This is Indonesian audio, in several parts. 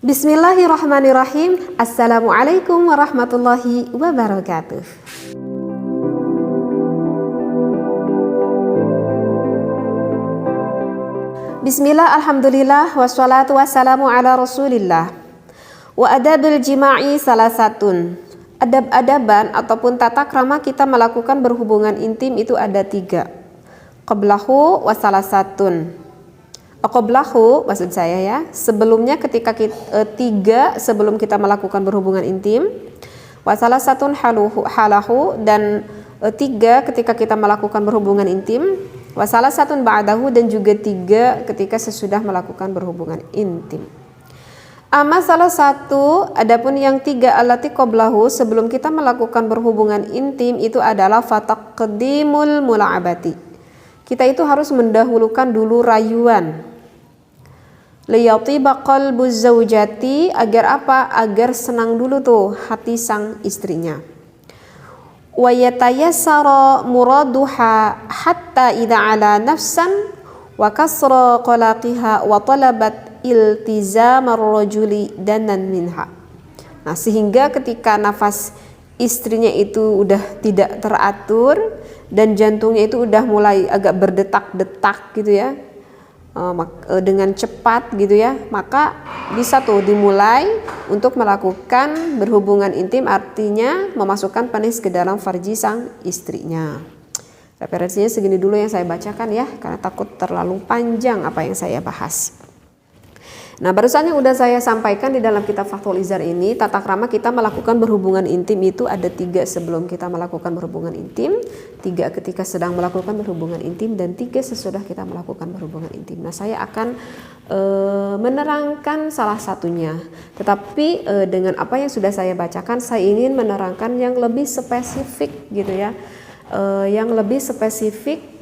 Bismillahirrahmanirrahim. Assalamualaikum warahmatullahi wabarakatuh. Bismillah, alhamdulillah, wassalatu wassalamu ala rasulillah. Wa adabul jima'i salah satun. Adab-adaban ataupun tata krama kita melakukan berhubungan intim itu ada 3. Qablahu wa salah satun. Qablahu maksud saya ya, sebelumnya ketika kita, 3 sebelum kita melakukan berhubungan intim. Wa salah satun halahu dan 3 ketika kita melakukan berhubungan intim. Wa salah satun ba'dahu dan juga 3 ketika sesudah melakukan berhubungan intim. Amma salah satu, adapun yang 3 allati qablahu sebelum kita melakukan berhubungan intim itu adalah fataqdimul mula'abati. Kita itu harus mendahulukan dulu rayuan. Liyatiba qalbu zaujati, agar apa? Agar senang dulu tuh hati sang istrinya. Wa yatayassara muraduha hatta idza ala nafsan wa kasra qalaqiha wa talabat iltizam ar-rajuli danan minha. Nah, sehingga ketika nafas istrinya itu udah tidak teratur dan jantungnya itu udah mulai agak berdetak-detak gitu ya, dengan cepat gitu ya, maka bisa tuh dimulai untuk melakukan berhubungan intim, artinya memasukkan penis ke dalam farji sang istrinya. Referensinya segini dulu yang saya bacakan ya, karena takut terlalu panjang apa yang saya bahas. Nah, barusan yang udah saya sampaikan di dalam kitab Fathul Izar ini, tata krama kita melakukan berhubungan intim itu ada 3 sebelum kita melakukan berhubungan intim, 3 ketika sedang melakukan berhubungan intim, dan 3 sesudah kita melakukan berhubungan intim. Nah, saya akan menerangkan salah satunya, tetapi dengan apa yang sudah saya bacakan, saya ingin menerangkan yang lebih spesifik gitu ya, yang lebih spesifik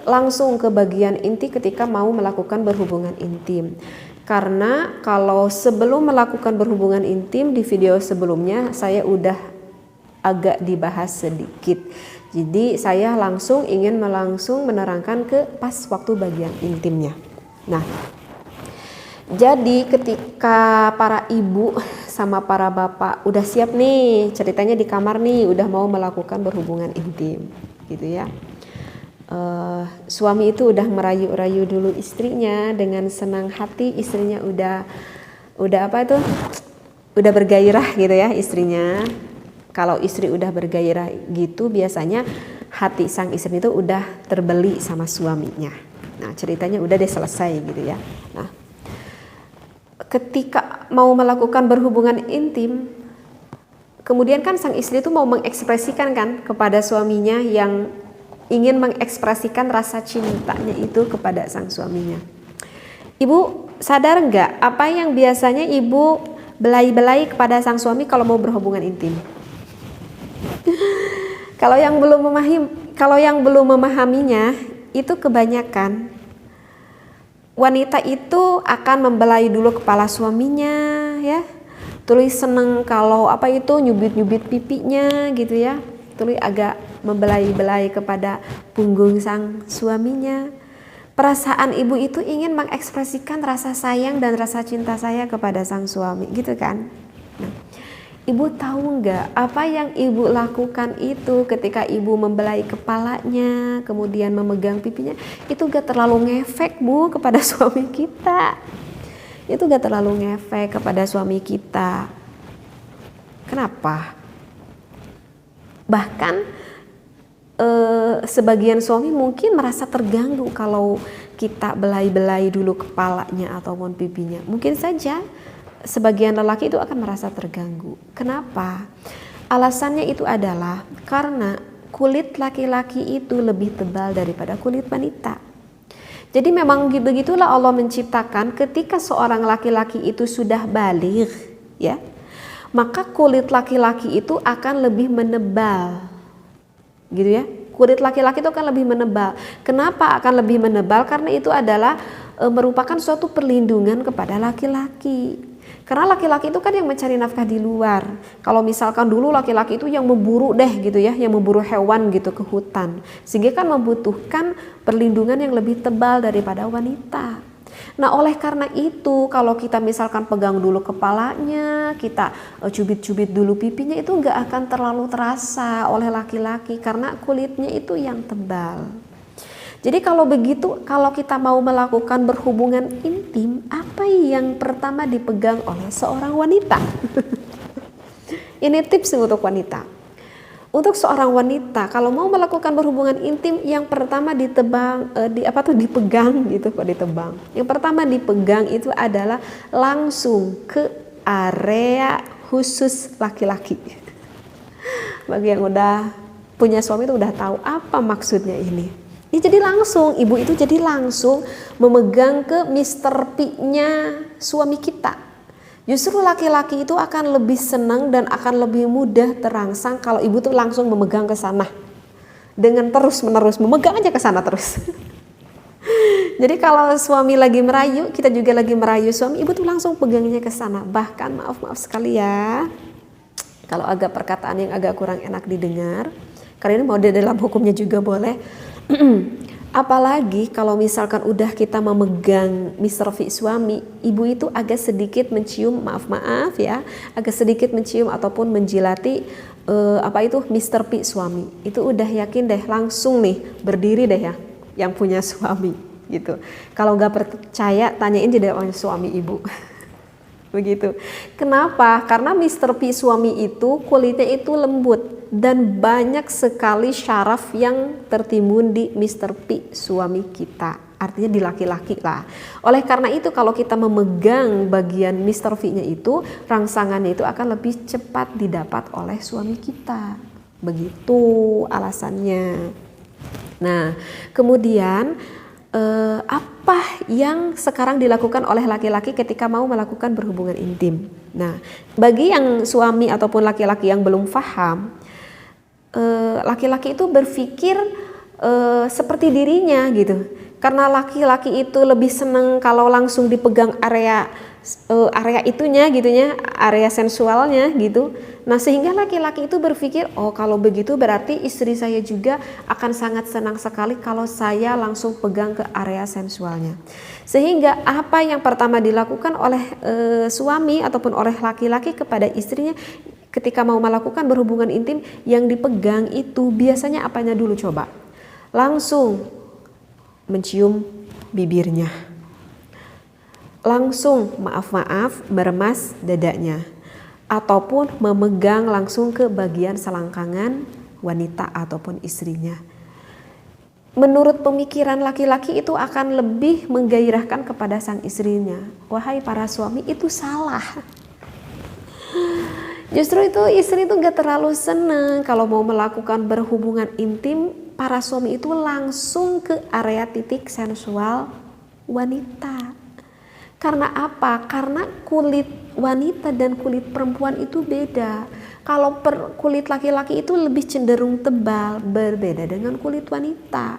langsung ke bagian inti ketika mau melakukan berhubungan intim. Karena kalau sebelum melakukan berhubungan intim di video sebelumnya saya udah agak dibahas sedikit. Jadi saya ingin menerangkan ke pas waktu bagian intimnya. Nah, jadi ketika para ibu sama para bapak udah siap nih, ceritanya di kamar nih, udah mau melakukan berhubungan intim gitu ya. Suami itu udah merayu-rayu dulu istrinya dengan senang hati, istrinya udah apa tuh, udah bergairah gitu ya istrinya. Kalau istri udah bergairah gitu, biasanya hati sang istri itu udah terbeli sama suaminya. Nah, ceritanya udah deh selesai gitu ya. Nah, ketika mau melakukan berhubungan intim, kemudian kan sang istri itu mau mengekspresikan kan kepada suaminya, yang ingin mengekspresikan rasa cintanya itu kepada sang suaminya. Ibu sadar nggak apa yang biasanya ibu belai-belai kepada sang suami kalau mau berhubungan intim? Kalau yang belum memahaminya, itu kebanyakan wanita itu akan membelai dulu kepala suaminya ya. Tulis seneng kalau apa itu nyubit-nyubit pipinya gitu ya. Tulis agak membelai-belai kepada punggung sang suaminya. Perasaan ibu itu ingin mengekspresikan rasa sayang dan rasa cinta saya kepada sang suami gitu kan. Nah, ibu tahu nggak apa yang ibu lakukan itu ketika ibu membelai kepalanya kemudian memegang pipinya, itu gak terlalu ngefek bu kepada suami kita. Itu gak terlalu ngefek kepada suami kita. Kenapa? Bahkan sebagian suami mungkin merasa terganggu kalau kita belai-belai dulu kepalanya ataupun pipinya. Mungkin saja sebagian lelaki itu akan merasa terganggu. Kenapa? Alasannya itu adalah karena kulit laki-laki itu lebih tebal daripada kulit wanita. Jadi memang begitulah Allah menciptakan, ketika seorang laki-laki itu sudah baligh ya, maka kulit laki-laki itu akan lebih menebal gitu ya. Kulit laki-laki itu akan lebih menebal. Kenapa akan lebih menebal? Karena itu adalah merupakan suatu perlindungan kepada laki-laki. Karena laki-laki itu kan yang mencari nafkah di luar. Kalau misalkan dulu laki-laki itu yang memburu deh gitu ya, yang memburu hewan gitu ke hutan, sehingga kan membutuhkan perlindungan yang lebih tebal daripada wanita. Nah, oleh karena itu kalau kita misalkan pegang dulu kepalanya, kita cubit-cubit dulu pipinya, itu nggak akan terlalu terasa oleh laki-laki karena kulitnya itu yang tebal. Jadi kalau begitu, kalau kita mau melakukan berhubungan intim, apa yang pertama dipegang oleh seorang wanita? Ini tips untuk wanita. Untuk seorang wanita kalau mau melakukan berhubungan intim, yang pertama dipegang gitu, kok ditebang. Yang pertama dipegang itu adalah langsung ke area khusus laki-laki. Bagi yang udah punya suami itu udah tahu apa maksudnya ini. Jadi langsung, ibu itu jadi langsung memegang ke Mr. P-nya suami kita. Justru laki-laki itu akan lebih senang dan akan lebih mudah terangsang kalau ibu tuh langsung memegang ke sana. Dengan terus-menerus memegang aja ke sana terus. Jadi kalau suami lagi merayu, kita juga lagi merayu suami, ibu tuh langsung pegangnya ke sana. Bahkan maaf sekali ya, kalau agak perkataan yang agak kurang enak didengar, karena ini mau dalam hukumnya juga boleh. Apalagi kalau misalkan udah kita memegang Mr. V suami, ibu itu agak sedikit mencium, maaf ya, agak sedikit mencium ataupun menjilati Mr. P suami. Itu udah yakin deh, langsung nih berdiri deh ya yang punya suami gitu. Kalau nggak percaya tanyain jadi suami ibu. Begitu. Kenapa? Karena Mr. P suami itu kulitnya itu lembut dan banyak sekali syaraf yang tertimbun di Mr. P suami kita. Artinya di laki-laki lah. Oleh karena itu kalau kita memegang bagian Mr. V-nya itu, rangsangannya itu akan lebih cepat didapat oleh suami kita. Begitu alasannya. Nah, kemudian apa yang sekarang dilakukan oleh laki-laki ketika mau melakukan berhubungan intim? Nah, bagi yang suami ataupun laki-laki yang belum paham, laki-laki itu berpikir seperti dirinya gitu. Karena laki-laki itu lebih senang kalau langsung dipegang area itunya gitunya, area sensualnya gitu. Nah, sehingga laki-laki itu berpikir, oh kalau begitu berarti istri saya juga akan sangat senang sekali kalau saya langsung pegang ke area sensualnya. Sehingga apa yang pertama dilakukan oleh suami ataupun oleh laki-laki kepada istrinya ketika mau melakukan berhubungan intim, yang dipegang itu biasanya apanya dulu coba? Langsung mencium bibirnya. Langsung maaf meremas dadanya. Ataupun memegang langsung ke bagian selangkangan wanita ataupun istrinya. Menurut pemikiran laki-laki itu akan lebih menggairahkan kepada sang istrinya. Wahai para suami, itu salah. Justru itu istri itu gak terlalu senang kalau mau melakukan berhubungan intim, para suami itu langsung ke area titik sensual wanita. Karena apa? Karena kulit wanita dan kulit perempuan itu beda. Kalau kulit laki-laki itu lebih cenderung tebal, berbeda dengan kulit wanita.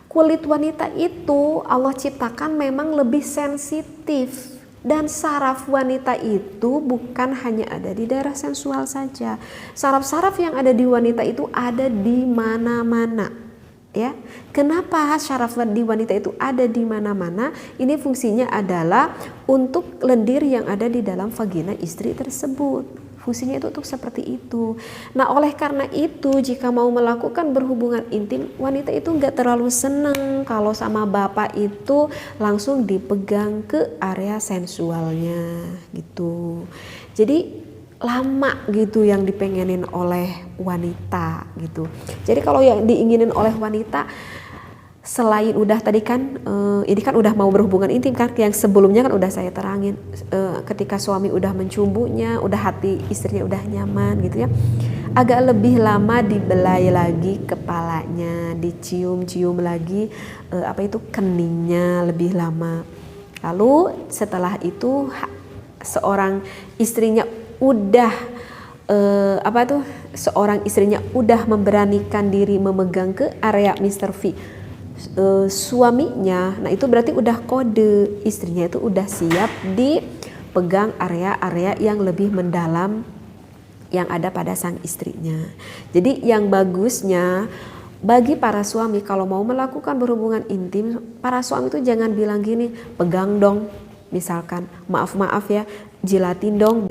Kulit wanita itu Allah ciptakan memang lebih sensitif. Dan saraf wanita itu bukan hanya ada di daerah sensual saja. Saraf-saraf yang ada di wanita itu ada di mana-mana. Ya, kenapa syaraf di wanita itu ada di mana-mana? Ini fungsinya adalah untuk lendir yang ada di dalam vagina istri tersebut. Fungsinya itu untuk seperti itu. Nah, oleh karena itu jika mau melakukan berhubungan intim, wanita itu nggak terlalu seneng kalau sama bapak itu langsung dipegang ke area sensualnya gitu. Jadi lama gitu yang dipengenin oleh wanita gitu. Jadi kalau yang diinginin oleh wanita, selain udah tadi kan ini kan udah mau berhubungan intim kan, yang sebelumnya kan udah saya terangin, ketika suami udah mencumbunya, udah hati istrinya udah nyaman gitu ya, agak lebih lama dibelai lagi kepalanya, dicium-cium lagi keningnya lebih lama. Lalu setelah itu seorang istrinya seorang istrinya udah memberanikan diri memegang ke area Mr. V suaminya, nah itu berarti udah kode istrinya itu udah siap dipegang area-area yang lebih mendalam yang ada pada sang istrinya. Jadi yang bagusnya bagi para suami kalau mau melakukan berhubungan intim, para suami itu jangan bilang gini, pegang dong, misalkan maaf ya, jilatin dong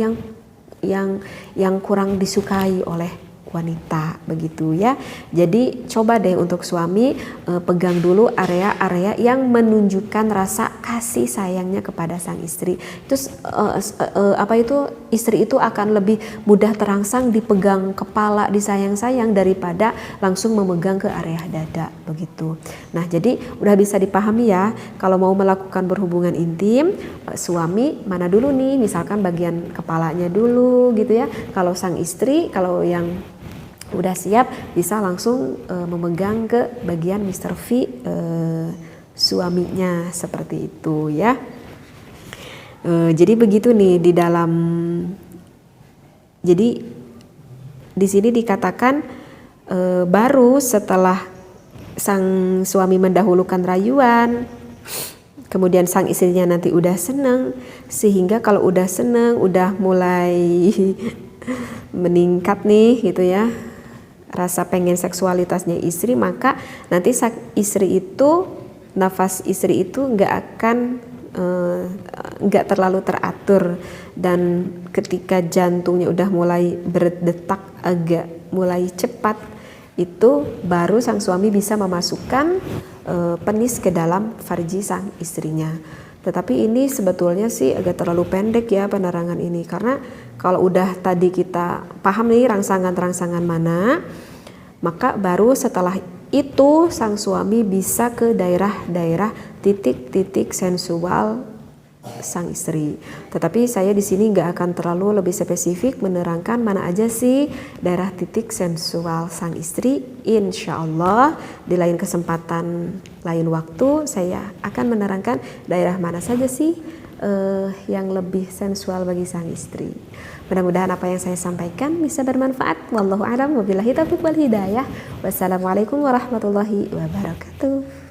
yang kurang disukai oleh wanita, begitu ya. Jadi coba deh untuk suami pegang dulu area-area yang menunjukkan rasa kasih sayangnya kepada sang istri. Terus istri itu akan lebih mudah terangsang dipegang kepala, disayang-sayang daripada langsung memegang ke area dada, begitu. Nah, jadi udah bisa dipahami ya, kalau mau melakukan berhubungan intim, suami mana dulu nih, misalkan bagian kepalanya dulu gitu ya. Kalau sang istri, kalau yang udah siap bisa langsung memegang ke bagian Mr. V suaminya, seperti itu ya. Jadi begitu nih di dalam, jadi di sini dikatakan baru setelah sang suami mendahulukan rayuan, kemudian sang istrinya nanti udah seneng, sehingga kalau udah seneng, udah mulai meningkat nih gitu ya, rasa pengen seksualitasnya istri, maka nanti istri itu, nafas istri itu nggak terlalu teratur, dan ketika jantungnya udah mulai berdetak agak mulai cepat, itu baru sang suami bisa memasukkan penis ke dalam farji sang istrinya. Tetapi ini sebetulnya sih agak terlalu pendek ya penerangan ini, karena kalau udah tadi kita paham nih rangsangan-rangsangan mana, maka baru setelah itu sang suami bisa ke daerah-daerah titik-titik sensual sang istri. Tetapi saya di sini nggak akan terlalu lebih spesifik menerangkan mana aja sih daerah titik sensual sang istri. Insya Allah di lain kesempatan, lain waktu saya akan menerangkan daerah mana saja sih yang lebih sensual bagi sang istri. Mudah-mudahan apa yang saya sampaikan bisa bermanfaat. Wallahu a'lam, wabillahi taufiq wal hidayah. Wassalamualaikum warahmatullahi wabarakatuh.